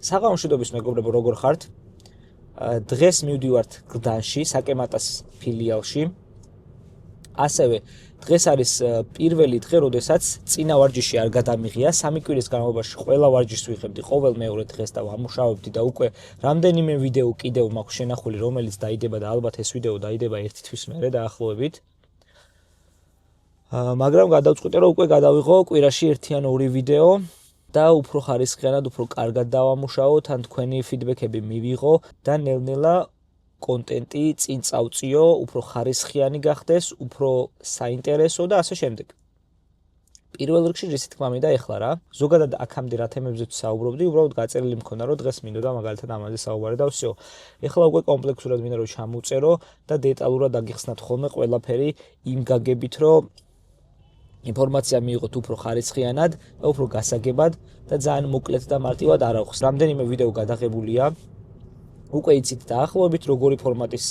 საღამოშვიდობის მეგობრებო, როგორ ხართ? დღეს მივდივართ გდანში, საკემატას ფილიალში. ასევე დღეს არის პირველი დღე, როდესაც წინა ვარჯიში არ გადამიღია. 3 კვირის განმავლობაში ყველა ვარჯიშს ვიღებდი ყოველ მეორე დღეს და ვამუშავებდი და უკვე რამდენიმე ვიდეო კიდევ მაქვს შენახული, რომელიც დაიდება და ალბათ ეს ვიდეო დაიდება ერთი თვის მერე დაახლოებით. მაგრამ გადავწყვიტე, რომ უკვე გადავიღო კვირაში 1 ან 2 ვიდეო და უფრო ხარისხიანად, უფრო კარგად დავამუშაოთ, ან თქვენი ფიდბექები მივიღო და ნელ-ნელა კონტენტი წინ წავწიო, უფრო ხარისხიანი გახდეს, უფრო საინტერესო და ასე შემდეგ. პირველ რიგში რისი თქმა მინდა ეხლა რა. ზოგადად აქამდე რა თემებზე ვსაუბრობდი, უბრალოდ გაწერილი მქონდა, რომ დღეს მინდოდა მაგალითად ამაზე საუბარი და всё. ეხლა უკვე კომპლექსურად მინდა რომ ჩამოვწერო და დეტალურად აგიხსნათ ხოლმე ყველაფერი იმ გაგებით, რომ ინფორმაცია მიიღოთ უფრო ხარისხიანად და უფრო გასაგებად და ძალიან მოკლედ და მარტივად არ აღვხს. რამდენიმე ვიდეო გადაღებულია. უკვე იცით დაახლოებით როგორი ფორმატის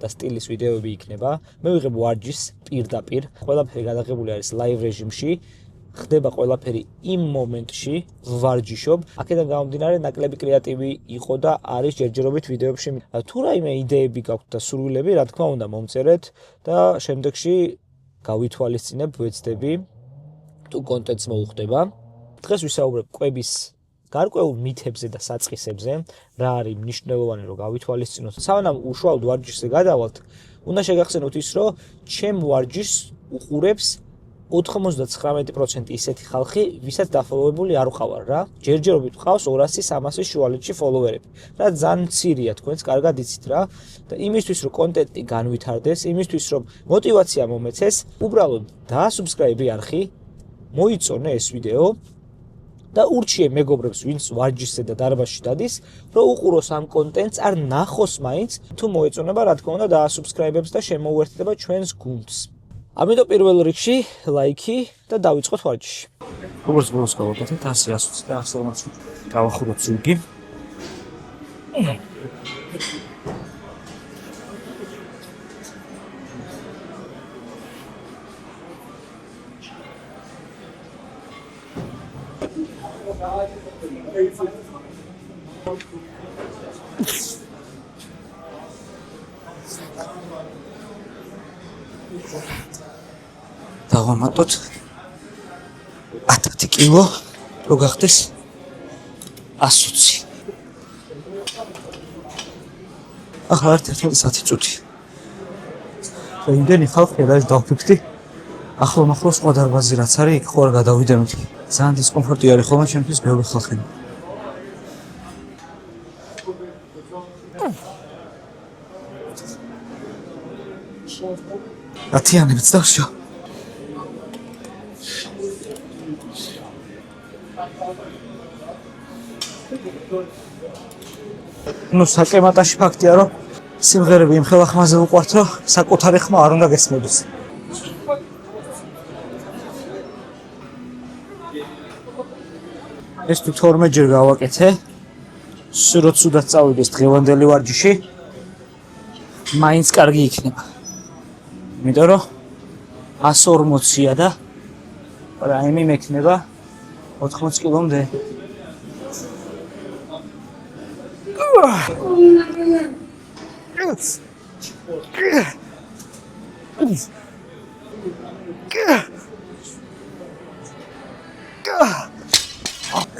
და სტილის ვიდეოები იქნება. მე ვიღებ ვარჯიშს პირდაპირ. ყველაფერი გადაღებული არის ლაივ რეჟიმში. ხდება ყველაფერი იმ მომენტში, ვარჯიშობ. აქედან გამომდინარე ნაკლები კრეატივი იყო და არის ჯერჯერობით ვიდეოებში. თუ რაიმე იდეები გაქვთ და სურვილები, რა თქმა უნდა მომწერეთ და შემდეგში გავითვალისწინებ, ვეცდები თუ კონტენტს მოუხდება. დღეს ვისაუბრებ კვების გარკვეულ მითებზე და საწყისებზე, რა არის მნიშვნელოვანი რომ გავითვალისწინოთ. სანამ უშუალოდ ვარჯიშზე გადავალთ, უნდა შეგახსენოთ ის, რომ ჩემ ვარჯიშს უყურებს 99% ისეთი ხალხი, ვისაც დაფოლოვებული არ ვყავარ რა. ჯერჯერობით ვყავს 200-300 შუალედში ფოლოვერები. რა ძალიან მცირეა, თქვენც კარგად იცით რა. და იმისთვის რომ კონტენტი განვითარდეს, იმისთვის რომ мотиваცია მომეცეს, უბრალოდ დაასუბსკრაიბი არხი, მოიწონე ეს ვიდეო და ურჩიე მეგობრებს, ვინც ვარჯიშზე და დარბაზში დადის, რომ უყუროს ამ კონტენტს, არ ნახოს მაინც, თუ მოეწონება, რა თქმა უნდა, დაასუბსკრაიბებს და შემოუერთდება ჩვენს გუნდს. ამიტომ პირველ რიგში ლაიქი და დავიწყოთ ვარჯიში. როგორც ბოლოს გავაკეთეთ 100-120 და 100-ს გავახუროთ ზურგი. დავამატოთ 10 კილო, რო გახდეს 120. ახლა ერთ 11 წუთი. იმდენი ხალხი არის დავფიქრდი. ახლო-ახლო სხვა დარბაზი რაც არის, იქ ხوار გადავიდემთ. ძალიან დისკომფორტი არის ხოლმე ჩემთვის ბევრი ხალხი. ათიანებს დავშო. ნუ საკემატაში ფაქტია, რომ სიმღერები იმ ხელახმაზე უყვართ, რომ საკუთარი ხმა არ უნდა გესმოდეს. ეს თუ 12 ჯერ გავაკეთე, სროთ სუდად წავიდეს დღევანდელი ვარჯიში, მაინც კარგი იქნება. იმიტომ რომ 140-ია და რაიმე მექნება 80 კილომდე.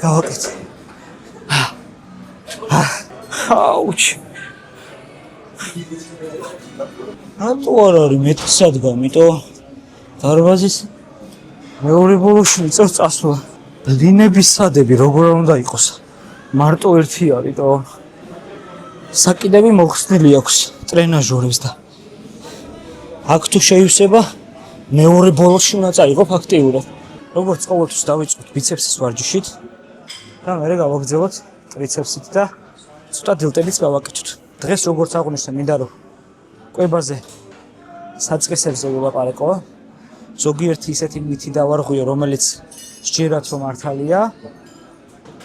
გავაკეთე. აუჩ. რატო არ არის მეტი სადგომი, თო დარბაზის მეორე ბოლოში მიწევს წასვლა. ლინების სადები როგორ უნდა იყოს? მარტო ერთი არის, თო საკიდები მოხსნილი აქვს ტრენაჟორებს და აქ თუ შეივსება მეორე ბოლოში უნდა წაიღო ფაქტიურად. როგორც ყოველთვის დავიწყოთ ბიცეპსის ვარჯიშით და მერე გავაგრძელოთ ტრიცეპსით და ცოტა დილტებიც გავაკეთოთ. დღეს როგორც აღვნიშნე, მინდა რომ კვებაზე საწყისებზე ვილაპარაკო. ზოგიერთი ისეთი მითი დავარღვიო, რომელიც სჯერათ რომ მართალია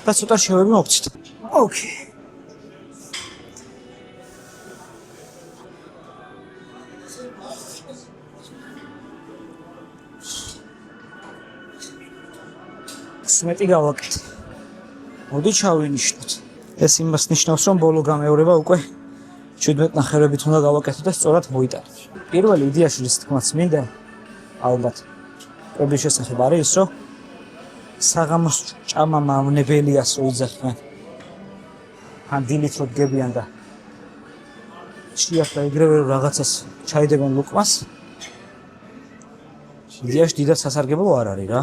და ცოტა შევები მოგცით. ოკეი. მეტი გავაკეთე. მოდი ჩავინიშნოთ. ეს იმას ნიშნავს, რომ ბოლო გამეორება უკვე 17 ნახევრებით უნდა გავაკეთოთ და სწორად მოიტანოთ. პირველი იდეაში რის თქმაც მინდა, ალბათ კვების შესახებ არის ის, რომ საღამოს ჭამა მავნებელიას რო იძახიან. ან დილით რო დგებიან და შეახლა ეგრევე რაღაცას ჩაიდებენ ლუკმას. იდეაში დიდად სასარგებლო არ არის რა.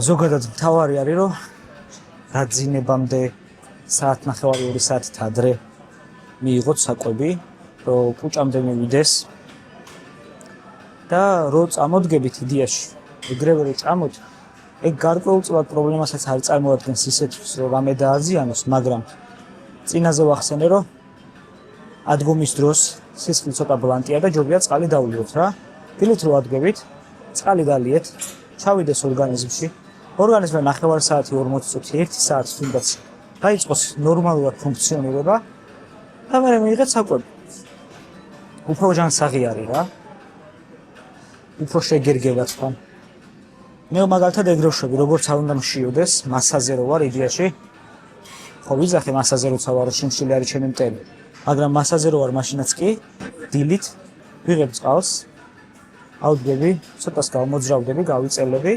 ზოგადად მთავარი არის, რომ დაძინებამდე საათნახევარი 2 საათით ადრე მიიღოთ საკვები, რომ კუჭამდე მივიდეს და რო წამოდგებით იდეაში, ეგრევე რო ჭამოთ, ეგ გარკვეულწილად პრობლემასაც არ წარმოადგენს ისეთს, რომ რამე დააზიანოს, მაგრამ წინაზე ვახსენე, რომ ადგომის დროს სისხლი ცოტა ბლანტია და ჯობია წყალი დავლიოთ რა. დილით რო ადგებით, წყალი დალიეთ, ჩავიდეს ორგანიზმში. ორგანიზმი 9 საათი 40 წუთი 1 საათი თუნდაც დაიწყოს ნორმალურად ფუნქციონირება და მე მიიღეთ საკვები. უფრო ჯანსაღი არის რა. უფრო შეგერგება თან. მე მაგალითად ეგრე ვშვები, როგორც არ უნდა მშიოდეს, მასაზე რო ვარ იდეაში. ხო ვიზახე მასაზე როცა ვარ შიმშილი არის ჩემი მტერი. მაგრამ მასაზე რო ვარ მაშინაც კი დილით ვიღებ წყალს, ავდგები, ცოტას გავმოძრავდები, გავიწელები.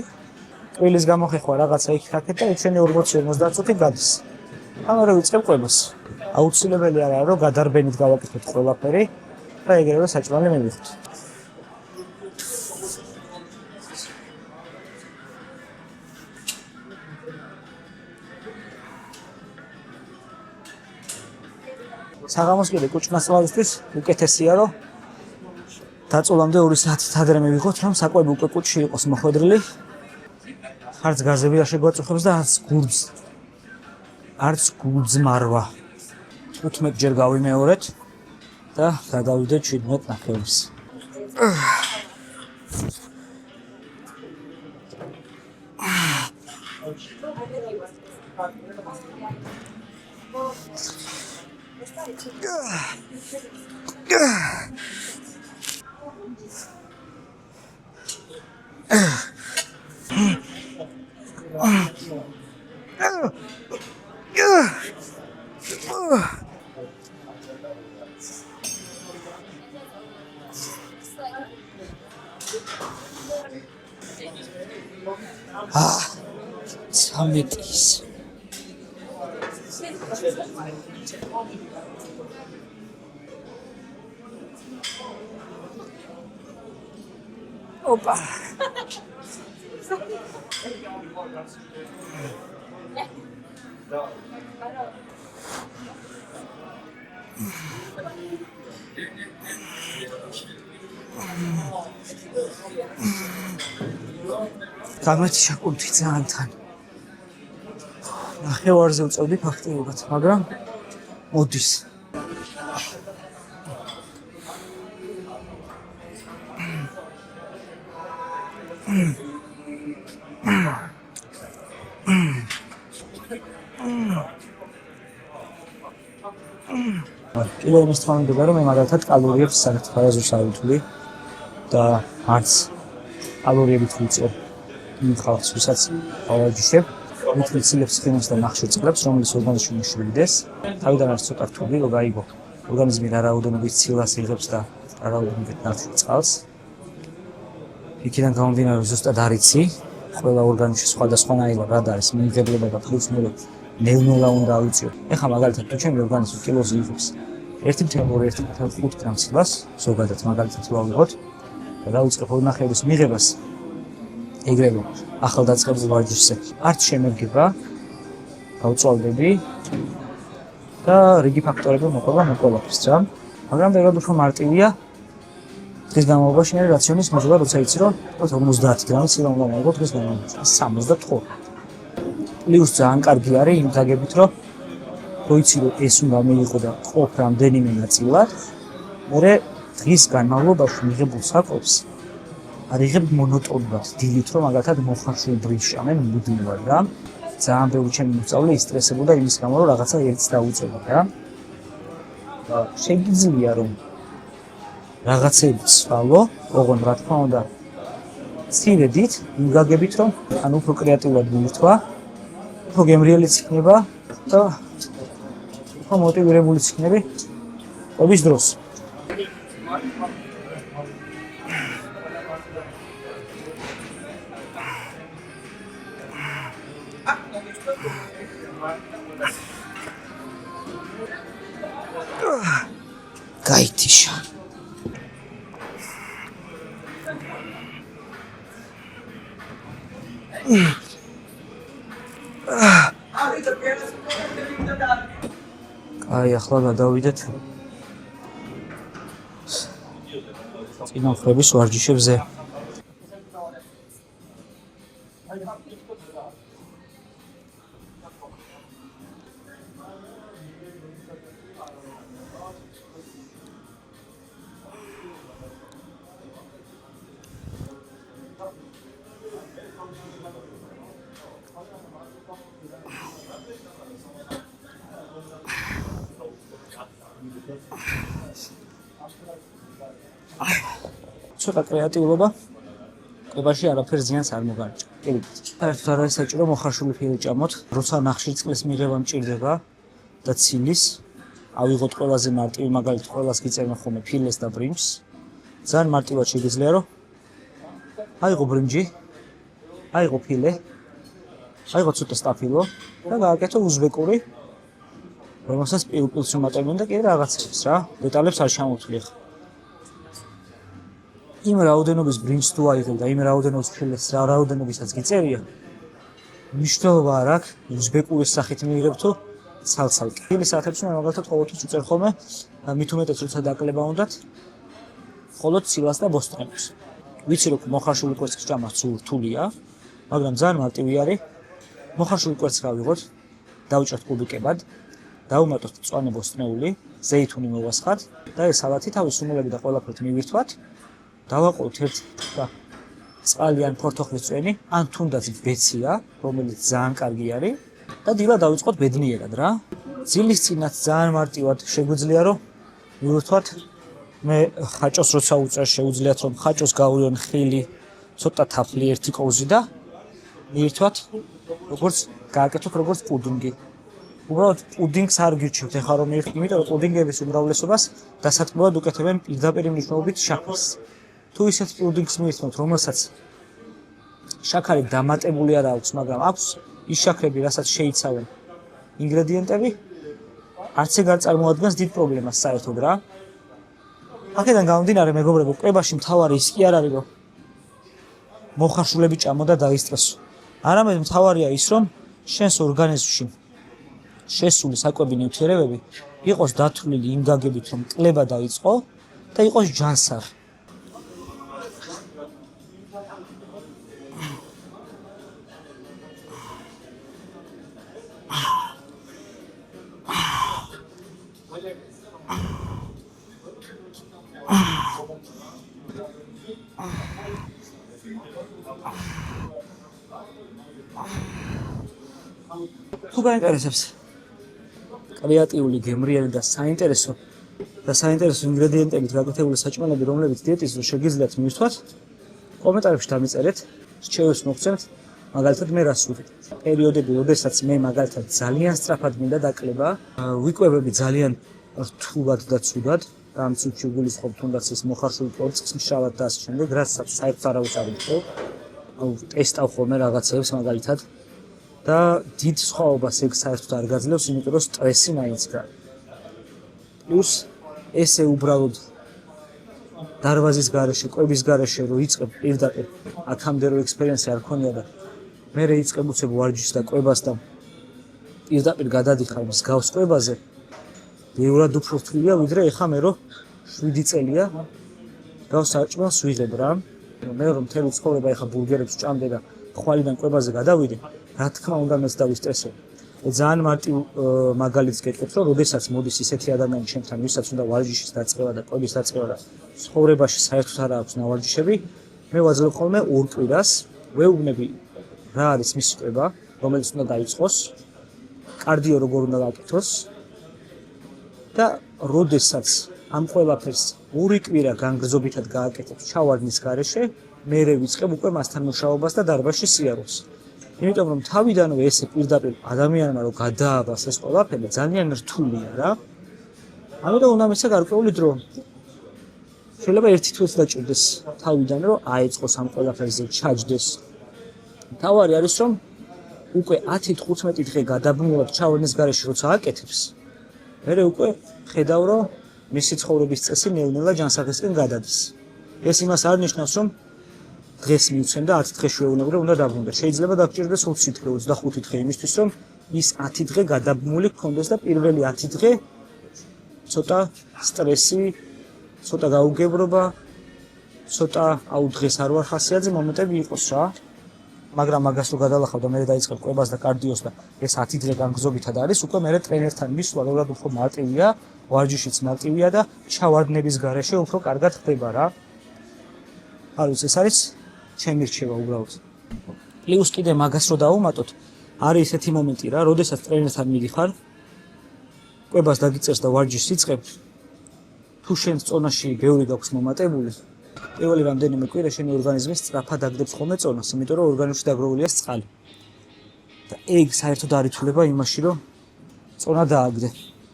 ტყილის გამოხეხვა რაღაცა იქ-აქეთ და ჩვენი 40-50 წუთი გადის. ამაზე ვიწყებ კვებას. აუცილებელი არ არის რომ გადარბენით გავაკეთოთ ყველაფერი და ეგრევე საჭმელი მივიღოთ. საღამოს კიდე კუჭმასწავლისთვის უკეთესია რომ დაწოლამდე 2 საათით ადრე მივიღოთ, რომ საკვები უკვე კუჭში იყოს მოხვედრილი. არც გაზები არ შეგვაწუხებს და არც გულძმარვა. 15 ჯერ გავიმეორეთ და გადავიდეთ 17 ნახევრს. სამეტის ოპა გამეთი შაკურთი ძალიან თან. ნახევარზე უწევდი ფაქტიურად, მაგრამ მოდის. კიდევ იმის თქმა უნდა, რომ მე მაგალითად კალორიებს საერთოდ არ ვთვლი და არც კალორიებით ვიწევ იმ ხალხს, ვისაც ავაჯიშებ, ვიტვიცილებს ხემოს და ნახშირწყლებს, რომელიც ორგანიზმში მიშვილდეს. თავიდან არის ცოტა რთული, რომ გაიგო ორგანიზმი რა რაოდენობით ცილას იღებს და რა რაოდენობით ნახშირწყალს. იქიდან გამომდინარე, ზუსტად არ იცი, ყველა ორგანიზმში სხვადასხვანაირად რა არის მიიღებლება და პლუს ნელ-ნელა უნდა ავიწიო. ეხლა მაგალითად თუ ჩემი ორგანიზმი კილოზე იღებს 1.2-1.5 გრამ ცილას, ზოგადად მაგალითად რო ავიღოთ და დავიწყებ 2 ნახევრის მიღებას, ეგრევე ახალდაწყებულ ვარჯიშზე არც შემერგება, გავწვალდები და რიგი ფაქტორები მოყვება რა. მაგრამ ვერად უფრო მარტივია დღის განმავლობაში მე რაციონის მოძრაობა, როცა იცი რომ 50 გრამი ცილა უნდა მოვიღო დღის განმავლობაში, 75. პლუს ძალიან კარგი არის იმ დაგებით, რომ როიცი რომ ეს უნდა მიიღო და ყოფ რამდენიმე ნაწილად, მერე დღის განმავლობაში მიღებულ საკვებს არ იღებ მონოტონურად დილით, რომ მაგალითად მოხარშული შამენ მუდმივად რა. ძალიან ბევრი ჩემი მოსწავლე ისტრესებოდა იმის გამო, რომ რაღაცა ერთს დაუწევდა რა. შეგიძლია რომ რაღაცები ცვალო, ოღონდ რა თქმა უნდა ცირედით, იმ გაგებით რომ უფრო კრეატიულად მიირთვა უფრო გემრიელიც იქნება და უფრო მოტივირებულიც იქნები ყოფის დროს. გაითიშა. აი, ახლა გადავიდეთ წინამხრების ვარჯიშებზე. ცოტა კრეატიულობა კვებაში არაფერ ზიანს არ მოგარჭა. საერთოდ არ არის საჭირო მოხარშული ფილი ჭამოთ, როცა ნახშირწყლის მიღება მჭირდება და ცილის, ავიღოთ ყველაზე მარტივი მაგალითად ყველას გიწერნა ხოლმე ფილეს და ბრინჯს. ძალიან მარტივად შეგიძლია რომ აიღო ბრინჯი, აიღო ფილე, აიღო ცოტა სტაფილო და გააკეთო უზბეკური, რომელსაც პილპილს უმატებენ და კიდე რაღაცებს რა, დეტალებს არ ჩამოვთვლი ახლა. იმ რაოდენობის ბრინჯს თუ აიღებ და იმ რაოდენობის ფილეს რა რაოდენობისაც გიწერია, მნიშვნელობა არ აქვს უზბეკურის სახით მიიღებ თუ ცალ-ცალკე. ფილის საათებში მე მაგალითად ყოველთვის უწერ ხოლმე, მით უმეტეს როცა დაკლება უნდათ, მხოლოდ ცილას და ბოსტნებს. ვიცი რომ მოხარშული კვერცხის ჭამა რთულია, მაგრამ ძალიან მარტივი არის. მოხარშული კვერცხი ავიღოთ, დავჭერთ კუბიკებად, დავუმატოთ მწვანე ბოსტნეული, ზეითუნი მოვასხათ და ეს სალათი თავის სუნელები და ყველაფრით მივირთვათ. დავაყოთ ერთ წყალიან ფორთოხლის წვენი, ან თუნდაც ბეცია, რომელიც ძალიან კარგი არის და დილა დავიწყოთ ბედნიერად რა. ძილის წინათ ძალიან მარტივად შეგვიძლია რომ მივირთვათ. მე ხაჭოს როცა უწერ შეუძლიათ რომ ხაჭოს გავიონ ხილი, ცოტა თაფლი ერთი კოვზი და მივირთვათ როგორც გააკეთოთ როგორც პუდინგი. უბრალოდ პუდინგს არ გირჩევთ ეხლა რომ იმიტომ რომ პუდინგების უმრავლესობას დასაწყებად უკეთებენ პირდაპირ მნიშვნელობით შაქარს. თუ ისეთ პუდინგს მივირთმოთ, რომელსაც შაქარი დამატებული არ აქვს, მაგრამ აქვს ის შაქრები, რასაც შეიცავენ ინგრედიენტები, არც ეგ არ წარმოადგენს დიდ პრობლემას საერთოდ რა. აქედან გამომდინარე, მეგობრებო, კვებაში მთავარი ის კი არ არის, რომ მოხარშულები ჭამო და დაისტრესო. არამედ მთავარია ის, რომ შენს ორგანიზმში შესული საკვები ნივთიერებები იყოს დათვლილი იმ გაგებით, რომ კლება დაიწყო და იყოს ჯანსაღი. თუ გაინტერესებს კრეატიული, გემრიელი და საინტერესო ინგრედიენტებით გაკეთებული საჭმელები, რომლებიც დიეტის დროს შეგიძლიათ მივირთვათ, კომენტარებში დამიწერეთ, რჩევებს მოგცემთ, მაგალითად მე რას ვუყიდ. პერიოდები, როდესაც მე მაგალითად ძალიან სწრაფად მინდა დაკლება, ვიკვებები ძალიან რთულად და ცუდად, ამ წუთში გულისხმობ თუნდაც ეს მოხარშული კვერცხის მშრალად და ასე შემდეგ, რასაც საერთოდ არავის არ იცხოვ. ტესტავ ხოლმე რაღაცებს მაგალითად და დიდ სხვაობას ეგ საერთოდ არ გაძლევს, იმიტომ რომ სტრესი მაინც გაქვს. პლუს ესე უბრალოდ დარბაზის გარეშე, კვების გარეშე რო იწყებ პირდაპირ აქამდე რო ექსპერიენსი არ ქონია და მე რეიწყებ უცებ ვარჯიშს და კვებას და პირდაპირ გადადიხარ მსგავს კვებაზე, ბევრად უფრო რთულია, ვიდრე ეხა მე რო 7 წელია გავს საჭმელს ვიღებ რა. მე რომ მთელი ცხოვრება ეხა ბურგერებს ჭამდე და ხვალიდან კვებაზე გადავიდე, რა თქმა უნდა მეც დავისტრესებ. ძალიან მარტივ მაგალითს გეტყვით, რომ როდესაც მოდის ისეთი ადამიანი ჩემთან, ვისაც უნდა ვარჯიშის დაწყება და კვების დაწყება და ცხოვრებაში საერთოდ არ აქვს ნავარჯიშები, მე ვაძლევ ხოლმე ორ კვირას, ვეუბნები რა არის მისი კვება, რომელიც უნდა დაიწყოს, კარდიო როგორ უნდა გაკეთოს და როდესაც ამ ყველაფერს ორი კვირა განგრძობითად გააკეთებ ჩავარდნის გარეშე, მერე ვიწყებ უკვე მასთან მუშაობას და დარბაზში სიარულს. იმიტომ რომ თავიდანვე ესე პირდაპირ ადამიანმა რომ გადააბას ეს ყველაფერი ძალიან რთულია რა. ამიტომ უნდა მისცა გარკვეული დრო. შეიძლება ერთი თვეც დაჭირდეს თავიდან რომ აეწყოს ამ ყველაფერზე ჩაჯდეს. თავარი არის რომ უკვე 10-15 დღე გადაბმულად ჩავარდნის გარეშე როცა აკეთებს, მერე უკვე ხედავ რომ მისი ცხოვრების წესი ნელ-ნელა ჯანსაღისკენ გადადის. ეს იმას არ ნიშნავს რომ დღეს მივცემ და 10 დღეში ვეუბნები უნდა დაბრუნდეს. შეიძლება დაგჭირდეს 20 დღე, 25 დღე იმისთვის რომ ის 10 დღე გადაბმული გქონდეს და პირველი 10 დღე ცოტა სტრესი, ცოტა გაუგებრობა, ცოტა დღეს არ ვარ ხასიათზე მომენტები იყოს რა. მაგრამ მაგას რო გადალახავ და მე დაიწყებ კვებას და კარდიოს და ეს 10 დღე განგზობითად არის, უკვე მე ტრენერთან მისვლა რეალურად უფრო მარტივია, ვარჯიშიც მარტივია და ჩავარდნების გარეშე უფრო კარგად ხდება რა. არ ვიცი, ეს არის ჩემი რჩევა უბრალოდ. პლუს კიდე მაგას რო დავუმატოთ, არის ესეთი მომენტი რა, როდესაც ტრენერთან მიდიხარ, კვებას დაგიწერს და ვარჯიშს იწყებ, თუ შენ წონაში ბევრი გაქვს მომატებული, პირველი რამდენიმე კვირა შენი ორგანიზმი სწრაფად აგდებს ხოლმე წონას, იმიტომ რომ ორგანიზმში დაგროვულია წყალი. და ეგ საერთოდ არ ითვლება იმაში, რომ წონა დააგდე.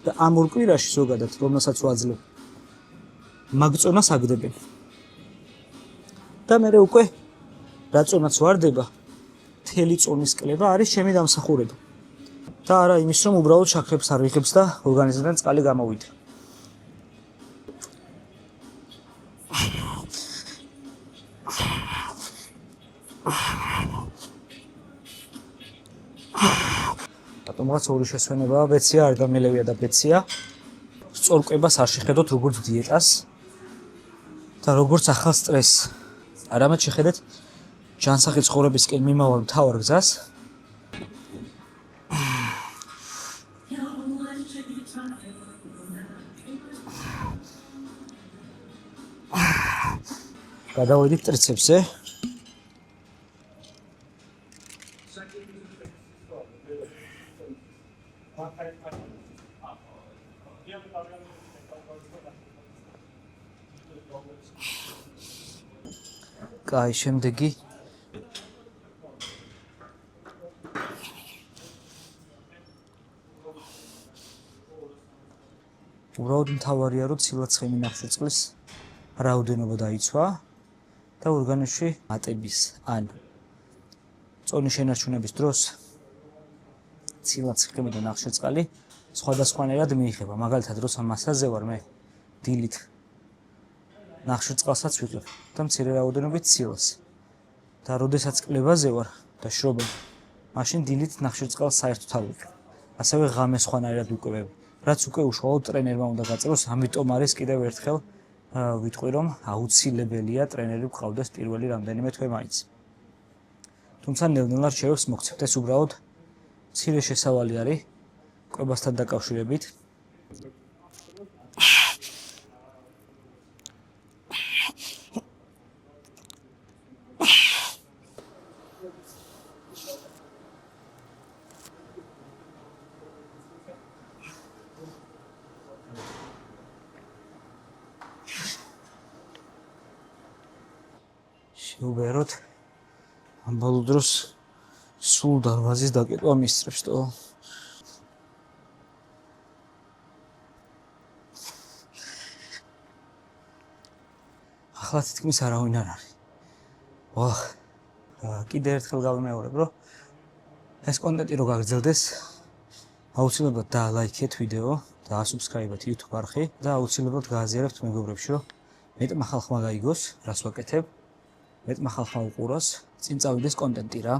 და ამ ორ კვირაში ზოგადად, რომელსაც ვაძლევ, მაგ წონას აგდებენ. და მე უკვე რა წონაც ვარდება, მთელი წონის კლება არის ჩემი დამსახურება. და არა იმის, რომ უბრალოდ შაქრებს არ ვიღებს და ორგანიზმიდან წყალი გამოვიდე. რატომღაც ორი შესვენებაა, ბეცია არ გამელევია და ბეცია. სწორ კვებას არ შეხედოთ როგორც დიეტას და როგორც ახალ სტრესს. არამედ შეხედეთ ჯანსაღი ცხოვრებისკენ მიმავალ მთავარ გზას. გადავედით ტრიცეპსზე. კაი, შემდეგი უბრალოდ მთავარია რომ ცილა-ცხიმი ნახშირწყლის რაოდენობა დაიცვა და ორგანიზმში მატების ან წონის შენარჩუნების დროს ცილა-ცხიმი და ნახშირწყალი სხვადასხვანაირად მიიღება. მაგალითად, როცა მასაზე ვარ მე დილით ნახშირწყალსაც ვიღებ და მცირე რაოდენობით ცილას. და როდესაც კლებაზე ვარ და შრობებ, მაშინ დილით ნახშირწყალს საერთოდ არ ვიღებ. ასევე ღამეს სხვანაირად ვიკვებებ, რაც უკვე უშუალოდ ტრენერმა უნდა გაწევოს. ამიტომ არის კიდევ ერთხელ ვიტყვი რომ აუცილებელია ტრენერი გყავდეს პირველი რამდენიმე თვე მაინც. თუმცა ნელ-ნელა რჩევებს მოგცემთ, ეს უბრალოდ მცირე შესავალი არის კვებასთან დაკავშირებით. შევბეროთ ამ ბოლო დროს სულ დარბაზის დაკეტვა მისწრებს თო. ახლა თითქმის არავინ არ არის. ვახ, კიდე ერთხელ გავიმეორებ, რომ ეს კონტენტი რო გაგრძელდეს, აუცილებლად დალაიქეთ ვიდეო და ასუბსკრაიბეთ YouTube არხი და აუცილებლად გააზიარებთ მეგობრებში, რომ მეტმა ხალხმა გაიგოს, რას ვაკეთებ. მეტმა ხალხმა უყუროს, წინ წავიდეს კონტენტი რა.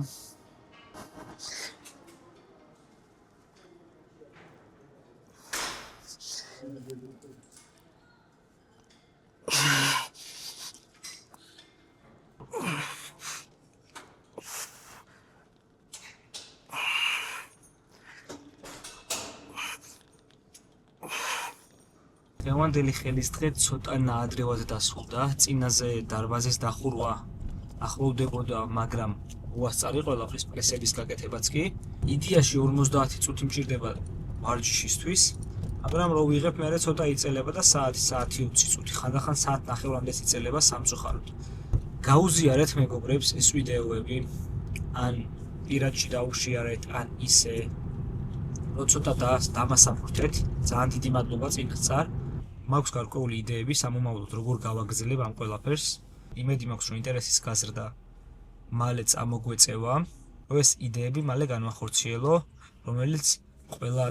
დღევანდელი ხელის დღე ცოტა ნაადრევად დასრულდა, წინაზე დარბაზის დახურვა ახლოვდებოდა, მაგრამ უასწარი ყველაფრის პრესების გაკეთებაც კი. იდეაში 50 წუთი მჭირდება ვარჯიშისთვის, მაგრამ რო ვიღებ მერე ცოტა იწელება და საათი 20 წუთი, ხანდახან საათ ნახევრამდე იწელება სამწუხაროდ. გაუზიარეთ მეგობრებს ეს ვიდეოები, ან პირადში დაუშიარეთ ან ისე რომ ცოტა დამასაფრთხეთ. ძალიან დიდი მადლობა წინასწარ. მაქვს გარკვეული იდეები სამომავლოდ როგორ გავაგრძელებ ამ ყველაფერს. იმედი მაქვს რომ ინტერესის გაზრდა მალე წამოგვეწევა. რომ ეს იდეები მალე განვახორციელო, რომელიც ყველა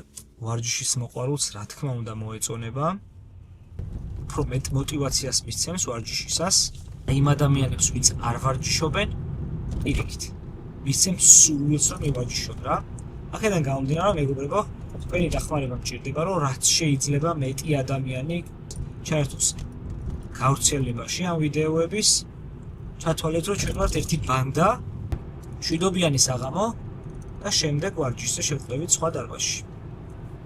ვარჯიშის მოყვარულს რა თქმა უნდა მოეწონება. უფრო მეტ მოტივაციას მისცემს ვარჯიშისას. იმ ადამიანებს, ვინც არ ვარჯიშობენ, პირიქით. მისცემს სურვილს რომ ევარჯიშოთ რა. აქედან გამომდინარე, მეგობრებო, თქვენი დახმარება მჭირდება, რომ რაც შეიძლება მეტი ადამიანი ჩაერთოს გავრცელებაში ამ ვიდეოების. ჩათვალეთ, რომ ჩვენ ვართ ერთი ბანდა, მშვიდობიანი საღამო და შემდეგ ვარჯიშზე შევხვდებით სხვა დარბაზში.